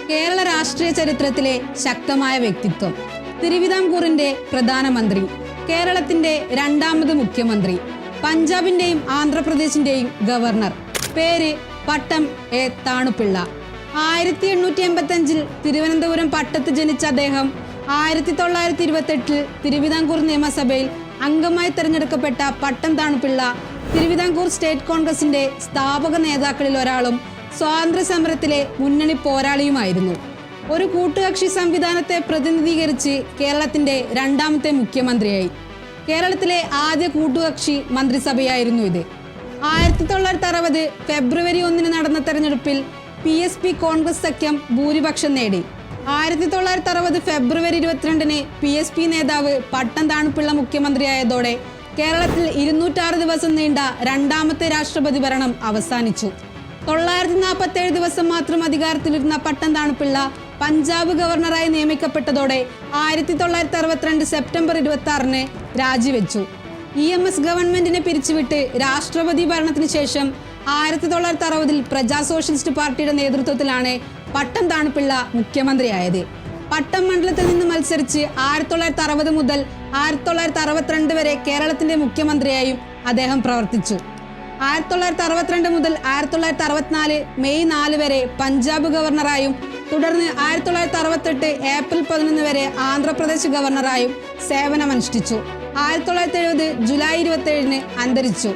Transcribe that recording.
കേരള രാഷ്ട്രീയ ചരിത്രത്തിലെ ശക്തമായ വ്യക്തിത്വം. തിരുവിതാംകൂറിന്റെ പ്രധാനമന്ത്രി, കേരളത്തിന്റെ രണ്ടാമത് മുഖ്യമന്ത്രി, പഞ്ചാബിന്റെയും ആന്ധ്രാപ്രദേശിന്റെയും ഗവർണർ. പേര് പട്ടം എ താണുപിള്ള. 1885 തിരുവനന്തപുരം പട്ടത്ത് ജനിച്ച അദ്ദേഹം 1928 തിരുവിതാംകൂർ നിയമസഭയിൽ അംഗമായി തെരഞ്ഞെടുക്കപ്പെട്ട പട്ടം താണുപിള്ള തിരുവിതാംകൂർ സ്റ്റേറ്റ് കോൺഗ്രസിന്റെ സ്ഥാപക നേതാക്കളിൽ ഒരാളും സ്വാതന്ത്ര്യ സമരത്തിലെ മുന്നണി പോരാളിയുമായിരുന്നു. ഒരു കൂട്ടുകക്ഷി സംവിധാനത്തെ പ്രതിനിധീകരിച്ച് കേരളത്തിന്റെ രണ്ടാമത്തെ മുഖ്യമന്ത്രിയായി. കേരളത്തിലെ ആദ്യ കൂട്ടുകക്ഷി മന്ത്രിസഭയായിരുന്നു ഇത്. 1960 ഫെബ്രുവരി 1 നടന്ന തെരഞ്ഞെടുപ്പിൽ PSP കോൺഗ്രസ് സഖ്യം ഭൂരിപക്ഷം നേടി. 1960 ഫെബ്രുവരി 22 PSP നേതാവ് പട്ടം താണുപിള്ള മുഖ്യമന്ത്രിയായതോടെ കേരളത്തിൽ 206 ദിവസം നീണ്ട രണ്ടാമത്തെ രാഷ്ട്രപതി ഭരണം അവസാനിച്ചു. 947 ദിവസം മാത്രം അധികാരത്തിലിരുന്ന പട്ടം താണുപിള്ള പഞ്ചാബ് ഗവർണറായി നിയമിക്കപ്പെട്ടതോടെ 1962 സെപ്റ്റംബർ 26 രാജിവെച്ചു. EMS ഗവൺമെന്റിനെ പിരിച്ചുവിട്ട് രാഷ്ട്രപതി ഭരണത്തിന് ശേഷം 1960 പ്രജാ സോഷ്യലിസ്റ്റ് പാർട്ടിയുടെ നേതൃത്വത്തിലാണ് പട്ടം താണുപിള്ള മുഖ്യമന്ത്രിയായത്. പട്ടം മണ്ഡലത്തിൽ നിന്ന് മത്സരിച്ച് 1960 മുതൽ 1962 വരെ കേരളത്തിന്റെ മുഖ്യമന്ത്രിയായും അദ്ദേഹം പ്രവർത്തിച്ചു. 1962 മുതൽ 1964 മെയ് 4 വരെ പഞ്ചാബ് ഗവർണറായും തുടർന്ന് 1968 ഏപ്രിൽ 11 വരെ ആന്ധ്രാപ്രദേശ് ഗവർണറായും സേവനമനുഷ്ഠിച്ചു. 1970 ജൂലൈ 27 അന്തരിച്ചു.